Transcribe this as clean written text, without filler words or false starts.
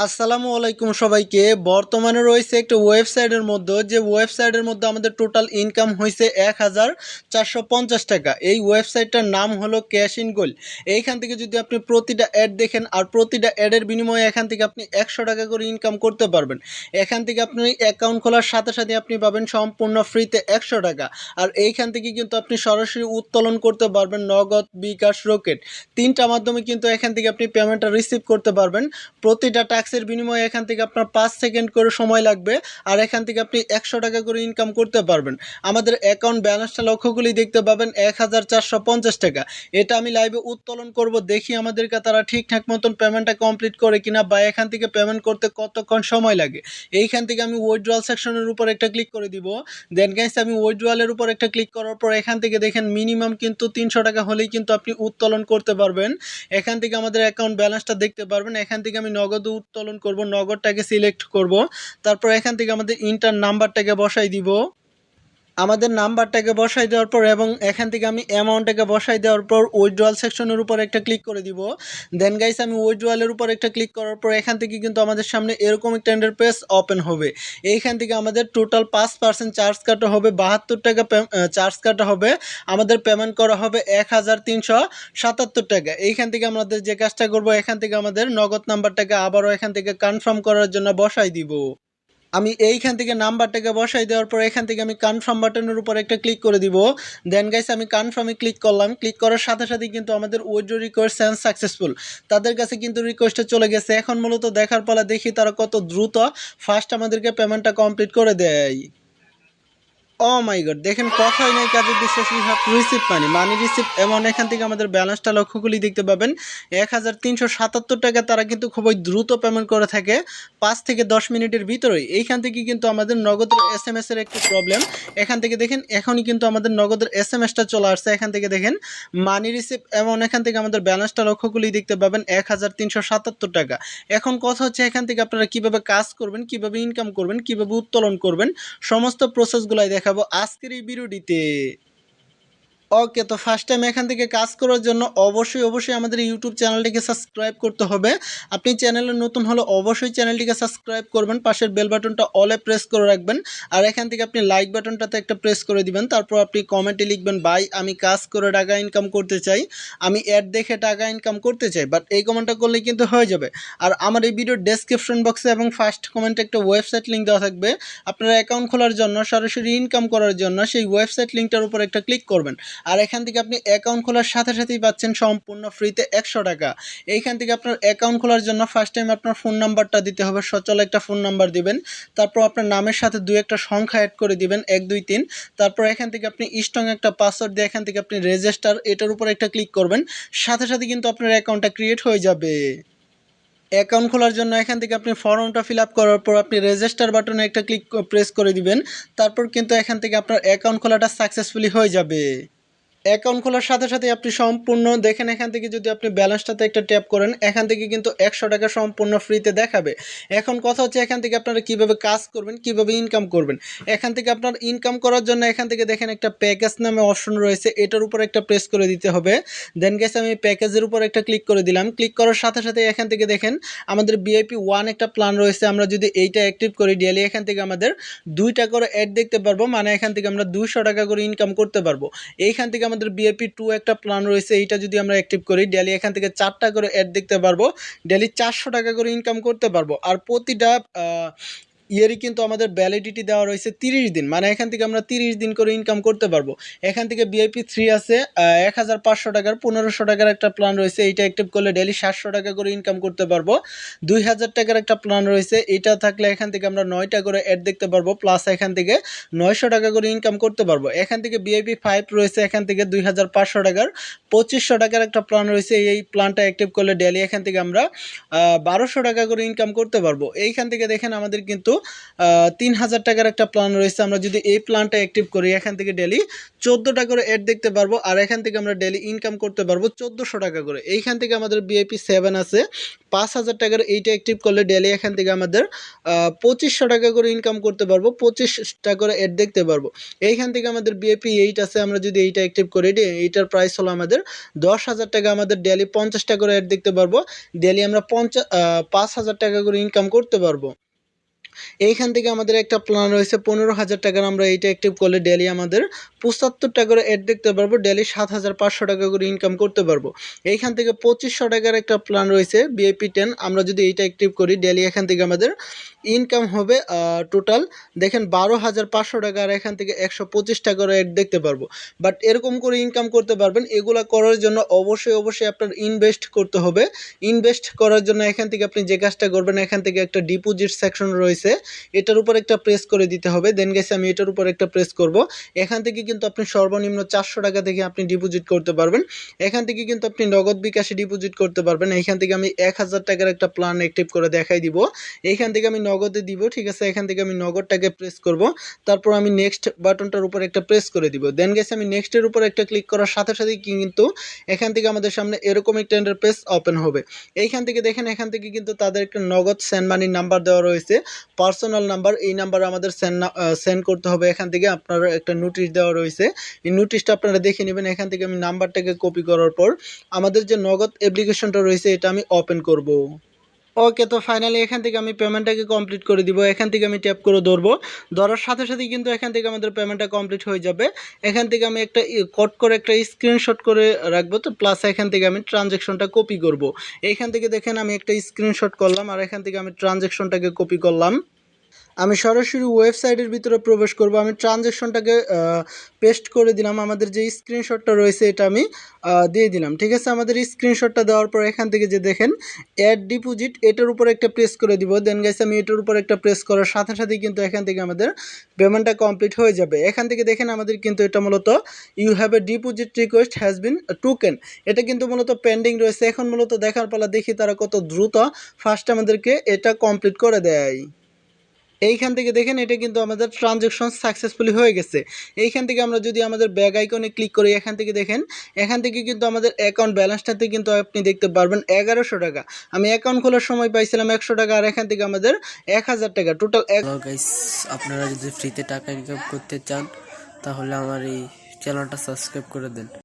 আসসালামু আলাইকুম সবাইকে। বর্তমানে রয়েছে একটা ওয়েবসাইটের মধ্যে, যে ওয়েবসাইটের মধ্যে আমাদের টোটাল ইনকাম হয়েছে 1450 টাকা। এই ওয়েবসাইটটার নাম হলো ক্যাশ ইন গোল্ড। এইখান থেকে যদি আপনি প্রতিটা অ্যাড দেখেন আর প্রতিটা অ্যাডের বিনিময়ে এখান থেকে আপনি 100 টাকা করে ইনকাম করতে পারবেন। এখান থেকে আপনি অ্যাকাউন্ট খোলার সাথে সাথে আপনি পাবেন সম্পূর্ণ ফ্রিতে 100 টাকা। আর এইখান থেকে কিন্তু আপনি সরাসরি উত্তোলন করতে পারবেন নগদ, বিকাশ, রকেট, তিনটা মাধ্যমে কিন্তু এখান থেকে আপনি পেমেন্টটা রিসিভ করতে পারবেন। প্রতিটা টাস্কের বিনিময়ে এখান থেকে আপনার 5 সেকেন্ড করে সময় লাগবে, আর এখান থেকে আপনি 100 টাকা করে ইনকাম করতে পারবেন। আমাদের অ্যাকাউন্ট ব্যালেন্সটা লক্ষ্য করলেই দেখতে পাবেন 1450 টাকা। এটা আমি লাইভে উত্তোলন করব, দেখি আমাদেরকে তারা ঠিকঠাক মতন পেমেন্টটা কমপ্লিট করে কিনা, বা এখান থেকে পেমেন্ট করতে কতক্ষণ সময় লাগে। এইখান থেকে আমি উইথড্রয়াল সেকশনের উপর একটা ক্লিক করে দিব। দেন গাইস আমি উইথড্রয়ালের উপর একটা ক্লিক করার পর এখান থেকে দেখেন মিনিমাম কিন্তু 300 টাকা হলেই কিন্তু আপনি উত্তোলন করতে পারবেন। এখান থেকে আমাদের অ্যাকাউন্ট ব্যালেন্সটা দেখতে পারবেন। এখান থেকে আমি নগদ উত্তোলন করব, নগদটাকে সিলেক্ট করব। তারপর এখান থেকে আমাদের ইন্টার নাম্বারটাকে বসাই দিব। আমাদের নাম্বারটাকে বসাই দেওয়ার পর এবং এখান থেকে আমি অ্যামাউন্টটাকে বসাই দেওয়ার পর উইথড্রয়াল সেকশনের উপর একটা ক্লিক করে দিব। দেন গাইস আমি উইথড্রয়ালের উপর একটা ক্লিক করার পর এখান থেকে কিন্তু আমাদের সামনে এরকম একটা ইন্টারফেস ওপেন হবে। এইখান থেকে আমাদের টোটাল 5% চার্জ কাটা হবে, 72 টাকা চার্জ কাটা হবে। আমাদের পেমেন্ট করা হবে 1377 টাকা। এইখান থেকে আমাদের যে কাজটা করব, এখান থেকে আমাদের নগদ নাম্বারটাকে আবারও এখান থেকে কনফার্ম করার জন্য বসাই দিব। আমি এইখান থেকে নাম্বারটাকে বসাই দেওয়ার পর এখান থেকে আমি কনফার্ম বাটনের উপর একটা ক্লিক করে দিব। দেন গাইস আমি কনফার্মে ক্লিক করলাম। ক্লিক করার সাথে সাথে কিন্তু আমাদের উইথড্র রিকোয়েস্ট সেন্ড সাকসেসফুল, তাদের কাছে কিন্তু রিকোয়েস্টটা চলে গেছে। এখন মূলত দেখার পালা, দেখি তারা কত দ্রুত ফার্স্ট আমাদেরকে পেমেন্টটা কমপ্লিট করে দেয়। ও মাই গড, দেখেন কথাই নাই কাজে বিশ্বাস, we have receive money, money receive এমন। এখান থেকে আমাদের ব্যালেন্সটা লক্ষ্য করলেই দেখতে পাবেন 1377 টাকা। তারা কিন্তু খুবই দ্রুত পেমেন্ট করে থাকে, 5 থেকে 10 মিনিটের ভিতরেই। এইখান থেকে কিন্তু আমাদের নগদের SMS এর একটু প্রবলেম। এখান থেকে দেখেন এখনই কিন্তু আমাদের নগদের SMS টা চলে আসছে। এখান থেকে দেখেন মানি রিসিভ এমন। এখান থেকে আমাদের ব্যালেন্সটা লক্ষ্য করলেই দেখতে পাবেন 1377 টাকা। এখন কথা হচ্ছে এখান থেকে আপনারা কিভাবে কাজ করবেন, কিভাবে ইনকাম করবেন, কিভাবে উত্তোলন করবেন, সমস্ত প্রসেসগুলাই দেখাবো আজকের এই ভিডিওটিতে। ওকে, তো ফার্স্ট টাইম এখান থেকে কাজ করার জন্য অবশ্যই আমাদের ইউটিউব চ্যানেলটিকে সাবস্ক্রাইব করতে হবে। আপনি চ্যানেলে নতুন হলে অবশ্যই চ্যানেলটিকে সাবস্ক্রাইব করবেন, পাশের বেল বাটনটা অলে প্রেস করে রাখবেন, আর এখান থেকে আপনি লাইক বাটনটাতে একটা প্রেস করে দিবেন। তারপর আপনি কমেন্টে লিখবেন, ভাই আমি কাজ করে টাকা ইনকাম করতে চাই, আমি অ্যাড দেখে টাকা ইনকাম করতে চাই। বাট এই কমেন্টটা করলেই কিন্তু হয়ে যাবে। আর আমার এই ভিডিওর ডেসক্রিপশন বক্সে এবং ফার্স্ট কমেন্টে একটা ওয়েবসাইট লিঙ্ক দেওয়া থাকবে। আপনারা অ্যাকাউন্ট খোলার জন্য, সরাসরি ইনকাম করার জন্য সেই ওয়েবসাইট লিঙ্কটার উপর একটা ক্লিক করবেন। আর এখান থেকে আপনি অ্যাকাউন্ট খোলার সাথে সাথেই পাচ্ছেন সম্পূর্ণ ফ্রিতে 100 টাকা। এইখান থেকে আপনার অ্যাকাউন্ট খোলার জন্য ফার্স্ট টাইম আপনার ফোন নাম্বারটা দিতে হবে, সচল একটা ফোন নাম্বার দিবেন। তারপর আপনার নামের সাথে 2-একটা সংখ্যা অ্যাড করে দিবেন, 1 2 3। তারপর এখান থেকে আপনি স্ট্রং একটা পাসওয়ার্ড দিয়ে এখান থেকে আপনি রেজিস্টার এটার উপর একটা ক্লিক করবেন। সাথে সাথে কিন্তু আপনার অ্যাকাউন্টটা ক্রিয়েট হয়ে যাবে। অ্যাকাউন্ট খোলার জন্য এখান থেকে আপনি ফর্মটা ফিল আপ করার পর আপনি রেজিস্টার বাটনে একটা ক্লিক প্রেস করে দিবেন। তারপর কিন্তু এখান থেকে আপনার অ্যাকাউন্ট খোলাটা সাকসেসফুলি হয়ে যাবে। অ্যাকাউন্ট খোলার সাথে সাথে আপনি সম্পূর্ণ দেখেন, এখান থেকে যদি আপনি ব্যালেন্সটাতে একটা ট্যাপ করেন, এখান থেকে কিন্তু 100 টাকা সম্পূর্ণ ফ্রিতে দেখাবে। এখন কথা হচ্ছে এখান থেকে আপনারা কিভাবে কাজ করবেন, কিভাবে ইনকাম করবেন। এখান থেকে আপনার ইনকাম করার জন্য এখান থেকে দেখেন একটা প্যাকেজ নামে অপশন রয়েছে, এটার উপর একটা প্রেস করে দিতে হবে। দেন গেছে আমি প্যাকেজের উপর একটা ক্লিক করে দিলাম। ক্লিক করার সাথে সাথে এখান থেকে দেখেন আমাদের VIP 1 একটা প্ল্যান রয়েছে। আমরা যদি এইটা অ্যাক্টিভ করি ডেইলি, এখান থেকে আমাদের 2টা করে অ্যাড দেখতে পারবো, মানে এখান থেকে আমরা 200 টাকা করে ইনকাম করতে পারবো। এইখান থেকে আমাদের VIP 2 একটা প্ল্যান রয়েছে, এইটা যদি আমরা অ্যাক্টিভ করি ডেইলি এখান থেকে 4টা করে অ্যাড দেখতে পারবো, ডেইলি 400 টাকা করে ইনকাম করতে পারবো। আর প্রতিটা ইয়ারই কিন্তু আমাদের ভ্যালিডিটি দেওয়া রয়েছে 30 দিন, মানে এখান থেকে আমরা 30 দিন করে ইনকাম করতে পারবো। এখান থেকে VIP 3 আছে 1500 টাকার, 1500 টাকার একটা প্ল্যান রয়েছে, এইটা অ্যাক্টিভ করলে ডেইলি 700 টাকা করে ইনকাম করতে পারবো। 2000 টাকার একটা প্ল্যান রয়েছে, এইটা থাকলে এখান থেকে আমরা 9টা করে অ্যাড দেখতে পারবো, প্লাস এখান থেকে 900 টাকা করে ইনকাম করতে পারবো। এখান থেকে VIP 5 রয়েছে, এখান থেকে 2500 টাকার, 2500 টাকার একটা প্ল্যান রয়েছে, এই প্ল্যানটা অ্যাক্টিভ করলে ডেইলি এখান থেকে আমরা 1200 টাকা করে ইনকাম করতে পারবো। এইখান থেকে দেখেন আমাদের কিন্তু 3000 টাকার একটা প্ল্যান রয়েছে। আমরা যদি এই প্ল্যানটা অ্যাক্টিভ করি এখান থেকে ডেলি 14টা করে অ্যাড দেখতে পারবো, আর এখান থেকে আমরা ডেলি ইনকাম করতে পারবো 1400 টাকা করে। এইখান থেকে আমাদের VIP 7 আছে 5000 টাকার, এইটা অ্যাক্টিভ করলে ডেলি এখান থেকে আমাদের 2500 টাকা করে ইনকাম করতে পারবো, 25টা করে অ্যাড দেখতে পারবো। এইখান থেকে আমাদের VIP 8 আছে, আমরা যদি এইটা অ্যাক্টিভ করি এইটার প্রাইস হলো আমাদের 10,000 টাকা। আমাদের ডেলি 50টা করে অ্যাড দেখতে পারবো, ডেলি আমরা 5000 টাকা করে ইনকাম করতে পারবো। এইখান থেকে আমাদের একটা প্ল্যান রয়েছে 15,000 টাকার, আমরা এইটা অ্যাক্টিভ করলে ডেলি আমাদের 75টা করে অ্যাড দেখতে পারবো, ডেলি 7,500 টাকা করে ইনকাম করতে পারবো। এইখান থেকে 2500 টাকার একটা প্ল্যান রয়েছে VIP 10, আমরা যদি এইটা অ্যাক্টিভ করি ডেলি এখান থেকে আমাদের ইনকাম হবে টোটাল দেখেন 12,500 টাকা, আর এখান থেকে 125 টাকা করে অ্যাড দেখতে পারবো। বাট এরকম করে ইনকাম করতে পারবেন। এগুলা করার জন্য অবশ্যই আপনার ইনভেস্ট করতে হবে। ইনভেস্ট করার জন্য এখান থেকে আপনি যে কাজটা করবেন, এখান থেকে একটা ডিপোজিট সেকশন রয়েছে, এটার উপর একটা প্রেস করে দিতে হবে। দেন গেছে আমি এটার উপর একটা প্রেস করব। এখান থেকে কিন্তু আপনি সর্বনিম্ন 400 টাকা থেকে আপনি ডিপোজিট করতে পারবেন। এখান থেকে কিন্তু আপনি নগদ বিকাশে ডিপোজিট করতে পারবেন। এইখান থেকে আমি 1000 টাকার একটা প্ল্যান অ্যাক্টিভ করে দেখাই দিব। এইখান থেকে আমি নগদে দিব, ঠিক আছে। এখান থেকে আমি নগদটাকে প্রেস করব, তারপর আমি নেক্সট বাটনটার উপর একটা প্রেস করে দিব। দেন গেছে আমি নেক্সটের উপর একটা ক্লিক করার সাথে সাথেই কিন্তু এখান থেকে আমাদের সামনে এরকম একটা ইন্টারফেস ওপেন হবে। এইখান থেকে দেখেন এখান থেকে কিন্তু তাদের একটা নগদ সেন্ড মানির নাম্বার দেওয়া রয়েছে, পার্সোনাল নাম্বার। এই নাম্বারে আমাদের সেন্ড করতে হবে। এখান থেকে আপনার একটা নোটিশ দেওয়া রয়েছে, এই নোটিশটা আপনারা দেখে নেবেন। এখান থেকে আমি নাম্বারটাকে কপি করার পর আমাদের যে নগদ অ্যাপ্লিকেশনটা রয়েছে এটা আমি ওপেন করব। ওকে, তো ফাইনালি এখান থেকে আমি পেমেন্টটাকে কমপ্লিট করে দিব। এখান থেকে আমি ট্যাপ করে ধরবো, ধরার সাথে সাথেই কিন্তু এখান থেকে আমাদের পেমেন্টটা কমপ্লিট হয়ে যাবে। এখান থেকে আমি একটা কোড করে একটা স্ক্রিনশট করে রাখবো, তো প্লাস এখান থেকে আমি ট্রানজ্যাকশনটা কপি করব। এইখান থেকে দেখেন আমি একটা স্ক্রিনশট করলাম, আর এখান থেকে আমি ট্রানজ্যাকশনটাকে কপি করলাম। আমি সরাসরি ওয়েবসাইটের ভিতরে প্রবেশ করব। আমি ট্রানজ্যাকশনটাকে পেস্ট করে দিলাম, আমাদের যে স্ক্রিনশটটা রয়েছে এটা আমি দিয়ে দিলাম, ঠিক আছে। আমাদের স্ক্রিনশটটা দেওয়ার পর এখান থেকে যে দেখেন অ্যাড ডিপোজিট, এটার উপর একটা প্রেস করে দিব। দেন গাইস আমি এটার উপর একটা প্রেস করার সাথে সাথেই কিন্তু এখান থেকে আমাদের পেমেন্টটা কমপ্লিট হয়ে যাবে। এখান থেকে দেখেন আমাদের কিন্তু এটা মূলত you have a deposit request has been token, এটা কিন্তু মূলত পেন্ডিং রয়েছে। এখন মূলত দেখার পালা, দেখি তারা কত দ্রুত ফার্স্ট আমাদেরকে এটা কমপ্লিট করে দেয়। এইখান থেকে দেখেন এটা কিন্তু আমাদের ট্রানজ্যাকশন সাকসেসফুলি হয়ে গেছে। এইখান থেকে আমরা যদি আমাদের ব্যাগ আইকনে ক্লিক করি, এখান থেকে দেখেন এখান থেকে কিন্তু আমাদের অ্যাকাউন্ট ব্যালেন্সটাতে কিন্তু আপনি দেখতে পারবেন 1100 টাকা। আমি অ্যাকাউন্ট খোলার সময় পাইছিলাম 100 টাকা, আর এখান থেকে আমাদের 1000 টাকা টোটাল। গাইস, আপনারা যদি ফ্রিতে টাকা ইনকাম করতে চান তাহলে আমার এই চ্যানেলটা সাবস্ক্রাইব করে দেন।